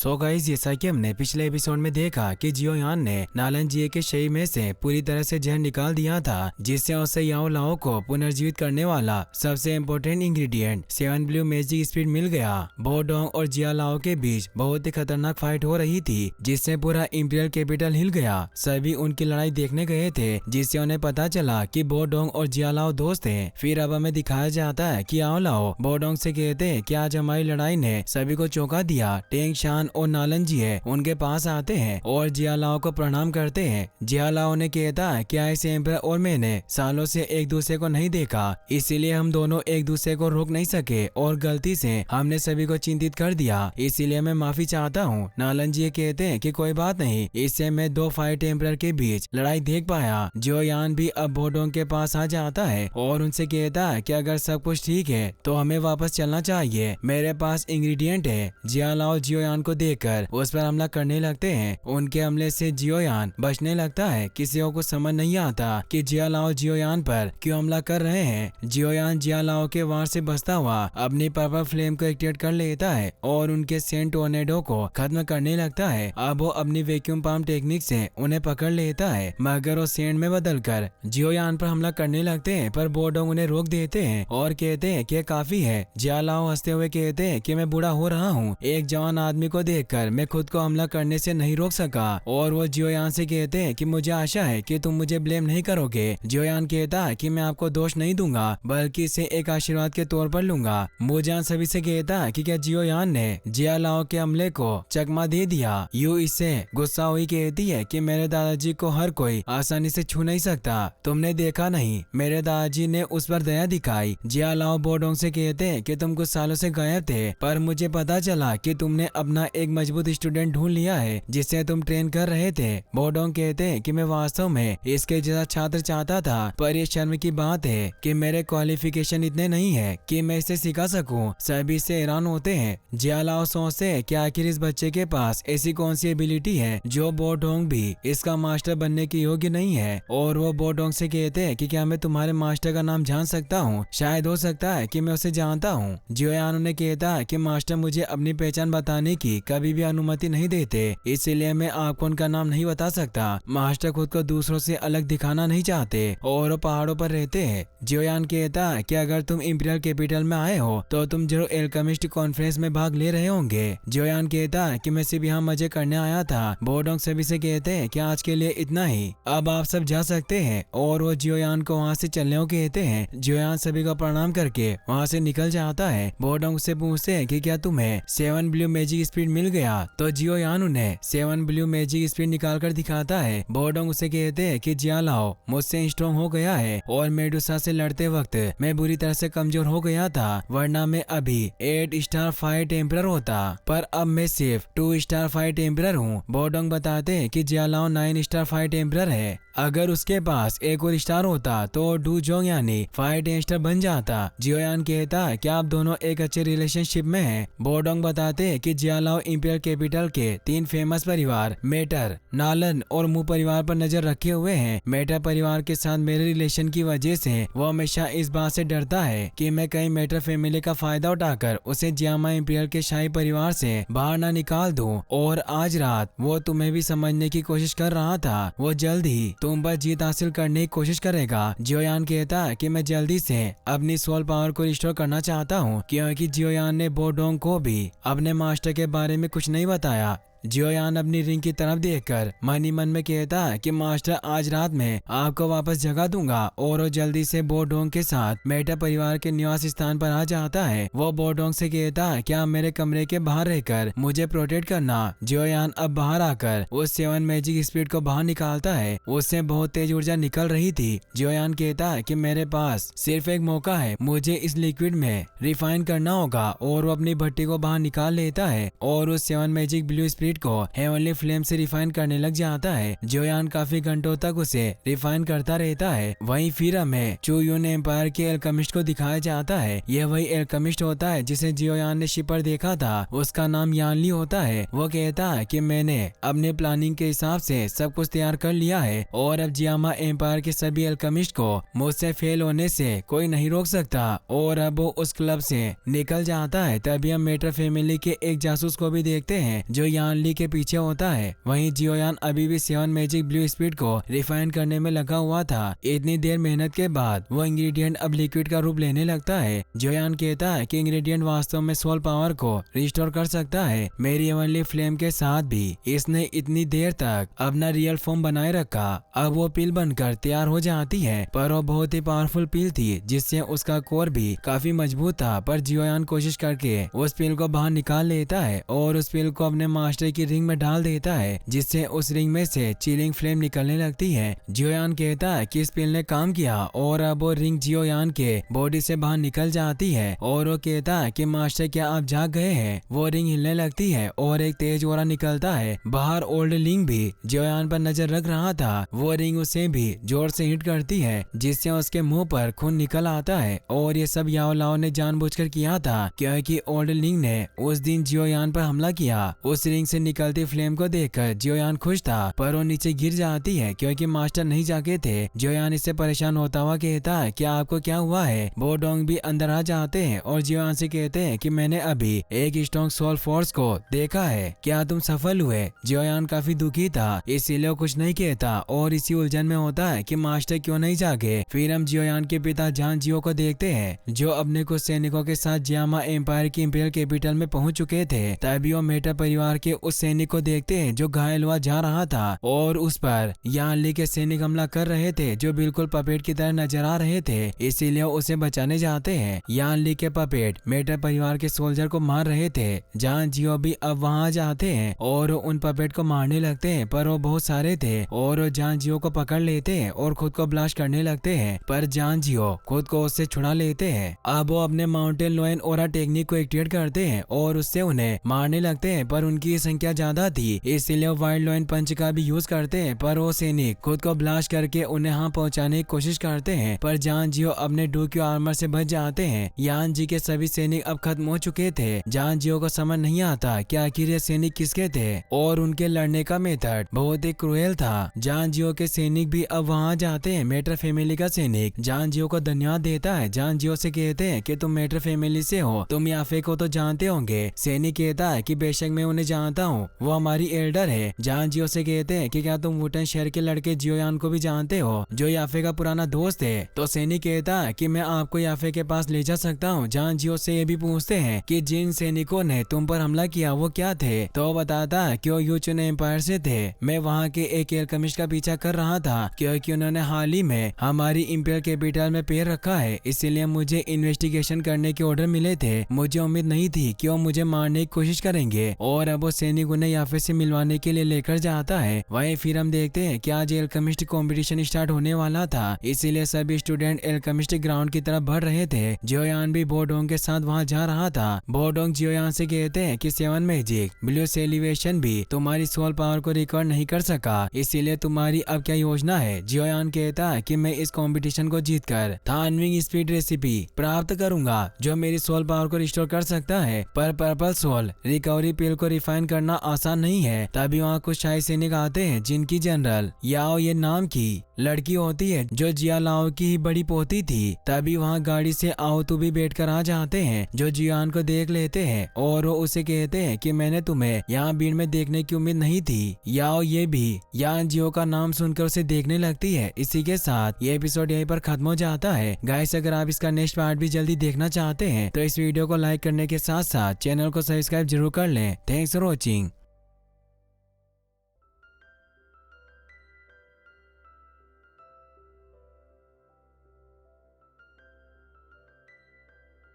So guys, जैसा कि हमने पिछले एपिसोड में देखा कि जियोयान ने नालन जिए के शरीर में से पूरी तरह से जहर निकाल दिया था, जिससे उसे याओ लाओ को पुनर्जीवित करने वाला सबसे important ingredient 7 blue magic speed मिल गया। बो डोंग और जिया लाओ के बीच बहुत ही खतरनाक फाइट हो रही थी, जिससे पूरा इंपीरियल कैपिटल हिल गया। सभी उनकी लड़ाई देखने गए थे, जिससे उन्हें पता चला कि बो डोंग और जिया लाओ दोस्त थे। फिर अब हमें दिखाया जाता है कि याओ लाओ बो डोंग से कहते हैं कि आज हमारी लड़ाई ने सभी को चौंका दिया। टेंग शान और नालन जी है उनके पास आते हैं और जिया लाओ को प्रणाम करते हैं। जिया लाओ ने कहता है कि ऐसे एम्परर और मैंने सालों से एक दूसरे को नहीं देखा, इसीलिए हम दोनों एक दूसरे को रोक नहीं सके और गलती से हमने सभी को चिंतित कर दिया, इसीलिए मैं माफी चाहता हूँ। नालन जी कहते हैं कि कोई बात नहीं, इससे मैं दो फाइट एम्परर के बीच लड़ाई देख पाया। जियोयान भी अब बो डोंग के पास आ जाता है और उनसे कहता है कि अगर सब कुछ ठीक है तो हमें वापस चलना चाहिए, मेरे पास इंग्रेडिएंट है। जिया लाओ जियोयान को देखकर उस पर हमला करने लगते हैं। उनके हमले से जियोयान बचने लगता है। किसी को कुछ समझ नहीं आता कि जिया लाओ जियोयान पर क्यों हमला कर रहे हैं। जियोयान जिया लाओ के वार से बचता हुआ अपनी पर्पल फ्लेम को एक्टिवेट कर लेता है और उनके सेंट टोर्नेडो को खत्म करने लगता है। अब वो अपनी वैक्यूम पाम टेक्निक से उन्हें पकड़ लेता है, मगर वो सेंट में बदलकर जियोयान पर हमला करने लगते हैं, पर बो डोंग उन्हें रोक देते हैं और कहते हैं कि काफी है। जिया लाओ हंसते हुए कहते हैं कि मैं बूढ़ा हो रहा हूँ, एक जवान आदमी को देखकर मैं खुद को हमला करने से नहीं रोक सका। और वो जियोयान से कहते हैं कि मुझे आशा है कि तुम मुझे ब्लेम नहीं करोगे। जियोयान कहता है कि मैं आपको दोष नहीं दूंगा, बल्कि इसे एक आशीर्वाद के तौर पर लूंगा। मुजान सभी से कहता है कि क्या जियोयान ने जिया लाओ के हमले को चकमा दे दिया। यू इससे गुस्सा हुई कहती है कि मेरे दादाजी को हर कोई आसानी से छू नहीं सकता, तुमने देखा नहीं मेरे दादाजी ने उस पर दया दिखाई। जिया लाओ बो डोंग से कहते हैं कि तुम कुछ सालों से गायब थे, पर मुझे पता चला कि तुमने अपना एक मजबूत स्टूडेंट ढूंढ लिया है जिसे तुम ट्रेन कर रहे थे। बो डोंग कहते हैं कि मैं वास्तव में इसके जैसा छात्र चाहता था, पर ये शर्म की बात है कि मेरे क्वालिफिकेशन इतने नहीं है कि मैं इसे सिखा सकूं। सभी से हैरान होते हैं। जिया लाओ सोचते हैं कि आखिर इस बच्चे के पास ऐसी कौन सी एबिलिटी है जो बो डोंग भी इसका मास्टर बनने के योग्य नहीं है। और वो बो डोंग से कहते हैं कि क्या मैं तुम्हारे मास्टर का नाम जान सकता हूँ, शायद हो सकता है कि मैं उसे जानता हूँ। जियोयान उन्हें कहता है कि मास्टर मुझे अपनी पहचान बताने की कभी भी अनुमति नहीं देते, इसीलिए मैं आपको उनका नाम नहीं बता सकता। मास्टर खुद को दूसरों से अलग दिखाना नहीं चाहते और वो पहाड़ों पर रहते हैं। जियोयान कहता है कि अगर तुम इंपीरियल कैपिटल में आए हो तो तुम जरूर एल्केमिस्ट कॉन्फ्रेंस में भाग ले रहे होंगे। जियोयान कहता है कि मैं सिर्फ यहाँ मजे करने आया था। बो डोंग सभी से कहते हैं कि आज के लिए इतना ही, अब आप सब जा सकते हैं। और वो जियोयान को वहाँ से चलने को कहते हैं। जियोयान सभी को प्रणाम करके वहाँ से निकल जाता है। बो डोंग से पूछते हैं कि क्या तुम्हें 7 ब्लू मैजिक स्पीड मिल गया, तो जियोयान उन्हें 7 ब्लू मैजिक स्पीड निकाल कर दिखाता है। बो डोंग उसे कहते हैं कि जिया लाओ मुझसे स्ट्रॉन्ग हो गया है और मेडुसा से लड़ते वक्त मैं बुरी तरह से कमजोर हो गया था, वरना मैं अभी 8 स्टार फाइट एम्परर होता, पर अब मैं सिर्फ 2 स्टार फाइट एम्परर हूँ। बो डोंग बताते हैं कि जिया लाओ 9 स्टार फाइट एम्परर है, अगर उसके पास एक और स्टार होता तो डू जोंग यानी फाइट स्टार बन जाता। जियोयान कहता है कि आप दोनों एक अच्छे रिलेशनशिप में हैं। बो डोंग बताते हैं कि जिया लाओ इंपीरियल कैपिटल के 3 फेमस परिवार मेटर, नालन और मू परिवार पर नजर रखे हुए हैं। मेटर परिवार के साथ मेरे रिलेशन की वजह से वो हमेशा इस बात से डरता है कि मैं कहीं मेटर फैमिली का फायदा उठाकर उसे जियामा इंपीरियल के शाही परिवार से बाहर ना निकाल दूं। और आज रात वो तुम्हें भी समझने की कोशिश कर रहा था, वो जल्द ही तुम पर जीत हासिल करने की कोशिश करेगा। जियोयान कहता है कि मैं जल्दी से अपनी सोल पावर को रिस्टोर करना चाहता हूँ, क्योंकि जियोयान ने बो डोंग को भी अपने मास्टर के बारे में कुछ नहीं बताया। जियोयान अपनी रिंग की तरफ देखकर मन ही मन में कहता है कि मास्टर आज रात में आपको वापस जगा दूंगा। और वो जल्दी से बो डोंग के साथ मेटा परिवार के निवास स्थान पर आ जाता है। वो बो डोंग से कहता है क्या मेरे कमरे के बाहर रहकर मुझे प्रोटेक्ट करना। जियोयान अब बाहर आकर उस 7 मैजिक स्पीड को बाहर निकालता है, उससे बहुत तेज ऊर्जा निकल रही थी। जियोयान कहता है कि मेरे पास सिर्फ एक मौका है, मुझे इस लिक्विड में रिफाइन करना होगा। और वो अपनी भट्टी को बाहर निकाल लेता है और उस 7 मैजिक ब्लू स्पीड स्पीड को हेवनली फ्लेम से रिफाइन करने लग जाता है। जियोयान काफी घंटों तक उसे रिफाइन करता रहता है। वहीं फिर हमें चूयून एम्पायर के एल्केमिस्ट को दिखाया जाता है। यह वही एल्केमिस्ट होता है जिसे जियोयान ने शिप पर देखा था। उसका नाम यानली होता है। वो कहता है कि मैंने अपने प्लानिंग के हिसाब से सब कुछ तैयार कर लिया है और अब जियामा एम्पायर के सभी एल्केमिस्ट को मुझसे फेल होने से कोई नहीं रोक सकता, और अब वो उस क्लब से निकल जाता है। तभी हम मेटर फैमिली के एक जासूस को भी देखते हैं जो यानली के पीछे होता है। वहीं जियोयान अभी भी 7 मैजिक ब्लू स्पीड को रिफाइन करने में लगा हुआ था। इतनी देर मेहनत के बाद वो इंग्रेडिएंट अब लिक्विड का रूप लेने लगता है। जियोयान कहता है कि इंग्रेडिएंट वास्तव में सोल पावर को रिस्टोर कर सकता है। मेरी हेवनली फ्लेम के साथ भी इसने इतनी देर तक अपना रियल फॉर्म बनाए रखा। अब वो पिल बनकर तैयार हो जाती है, पर वो बहुत ही पावरफुल पिल थी जिससे उसका कोर भी काफी मजबूत था। पर जियोयान कोशिश करके उस पिल को बाहर निकाल लेता है और उस पिल को अपने मास्टर की रिंग में डाल देता है, जिससे उस रिंग में से चिलिंग फ्लेम निकलने लगती है। जियोयान कहता है कि इस पिल ने काम किया और अब वो रिंग जियोयान के बॉडी से बाहर निकल जाती है और वो कहता है कि मास्टर क्या आप जाग गए हैं। वो रिंग हिलने लगती है और एक तेज ओरा निकलता है। बाहर ओल्ड लिंग भी जियोयान पर नजर रख रहा था। वो रिंग उसे भी जोर से हिट करती है जिससे उसके मुंह पर खून निकल आता है, और ये सब याओ लाओ ने जानबूझकर किया था क्योंकि ओल्ड लिंग ने उस दिन जियोयान पर हमला किया। उस रिंग से निकलती फ्लेम को देखकर जियोयान खुश था, पर वो नीचे गिर जाती है क्योंकि मास्टर नहीं जागे थे। जियोयान इससे परेशान होता हुआ कहता है कि आपको क्या हुआ है। बोडोंग भी अंदर आ जाते हैं और जियोयान से कहते हैं कि मैंने अभी एक स्ट्रॉन्ग सोल फोर्स को देखा है, क्या तुम सफल हुए। जियोयान काफी दुखी था, इसीलिए वो कुछ नहीं कहता और इसी उलझन में होता है कि मास्टर क्यों नहीं जागे। फिर हम जियोयान के पिता जान जियो को देखते हैं जो अपने कुछ सैनिकों के साथ जियामा एम्पायर की इंपीरियल कैपिटल में पहुंच चुके थे। तभी वो मेटा परिवार के उस सैनिक को देखते हैं जो घायल हुआ जा रहा था और उस पर यानली के सैनिक हमला कर रहे थे जो बिल्कुल पपेट की तरह नजर आ रहे थे, इसीलिए उसे बचाने जाते हैं। यानली के पपेट मेटा परिवार के सोल्जर को मार रहे थे। जान जियो भी अब वहां जाते हैं और उन पपेट को मारने लगते हैं, पर वो बहुत सारे थे और जान जियो को पकड़ लेते हैं और खुद को ब्लास्ट करने लगते हैं, पर जान जियो खुद को उससे छुड़ा लेते हैं। अब वो अपने माउंटेन लोयन ओरा टेक्निक को एक्टिवेट करते हैं और उससे उन्हें मारने लगते हैं, पर उनकी संख्या ज्यादा थी इसलिए वाइल्ड लोयन पंच का भी यूज करते हैं, पर वो सैनिक खुद को ब्लास्ट करके उन्हें यहाँ पहुँचाने की कोशिश करते हैं, पर जान जियो अपने डूक्यू आर्मर से बच जाते हैं। यान जी के सभी सैनिक अब खत्म हो चुके थे। जान जियो को समझ नहीं आता कि आखिर ये सैनिक किसके थे और उनके लड़ने का मेथड बहुत ही क्रूएल था। जान जियो के सैनिक भी अब वहाँ जाते हैं। मेटर फैमिली का सैनिक जान जियो को धन्यवाद देता है। जान जियो से कहते हैं कि तुम मेटर फैमिली से हो, तुम याफे को तो जानते होंगे। सैनिक कहता है कि बेशक मैं उन्हें जानता हूँ, वो हमारी एल्डर है। जान जियो से कहते हैं कि क्या तुम वुटन शहर के लड़के जियोयान को भी जानते हो जो याफे का पुराना दोस्त है। तो सैनिक कहता है कि मैं आपको याफे के पास ले जा सकता हूँ। जान जियो से ये भी पूछते हैं कि जिन सैनिकों ने तुम पर हमला किया वो क्या थे, तो बताता है कि वो यूचुन एम्पायर से थे। मैं वहाँ के एक एल्केमिस्ट का पीछा कर रहा था क्योंकि उन्होंने हाल ही में हमारी इंपीरियल कैपिटल में पैर रखा है, इसीलिए मुझे इन्वेस्टिगेशन करने के ऑर्डर मिले थे। मुझे उम्मीद नहीं थी कि वो मुझे मारने की कोशिश करेंगे और अब वो सैनिक उन्हें याफे से मिलवाने के लिए लेकर जाता है। वहीं फिर हम देखते हैं कि आज एल्केमिस्ट कंपटीशन स्टार्ट होने वाला था, इसीलिए सभी स्टूडेंट एल्केमिस्ट ग्राउंड की तरफ बढ़ रहे थे। जियोयान भी बोडोंग के साथ वहाँ जा रहा था। बोडोंग जियोयान से कहते हैं कि 7 मैजिक ब्लू सेलिब्रेशन भी तुम्हारी सोल पावर को रिकॉर्ड नहीं कर सका, इसीलिए तुम्हारी अब क्या योजना है। जियोयान कहता है कि मैं इस कंपटीशन को जीतकर थानविंग स्पीड रेसिपी प्राप्त करूंगा जो मेरी सोल पावर को रिस्टोर कर सकता है, पर पर्पल सोल रिकवरी पिल को रिफाइन करना आसान नहीं है। तभी वहाँ कुछ शाही सैनिक आते हैं जिनकी जनरल याओ ये नाम की लड़की होती है जो जिया लाओ की ही बड़ी पोती थी। तभी वहाँ गाड़ी से आओ तू भी बैठ कर आ जाते हैं जो जियान को देख लेते हैं और वो उसे कहते हैं कि मैंने तुम्हें यहाँ भीड़ में देखने की उम्मीद नहीं थी। याओ ये भी यान जियो का नाम सुनकर उसे देखने लगती है। इसी के साथ ये एपिसोड यहीं पर खत्म हो जाता है। गाइस अगर आप इसका नेक्स्ट पार्ट भी जल्दी देखना चाहते हैं तो इस वीडियो को लाइक करने के साथ साथ चैनल को सब्सक्राइब जरूर कर लें। Thanks for watching.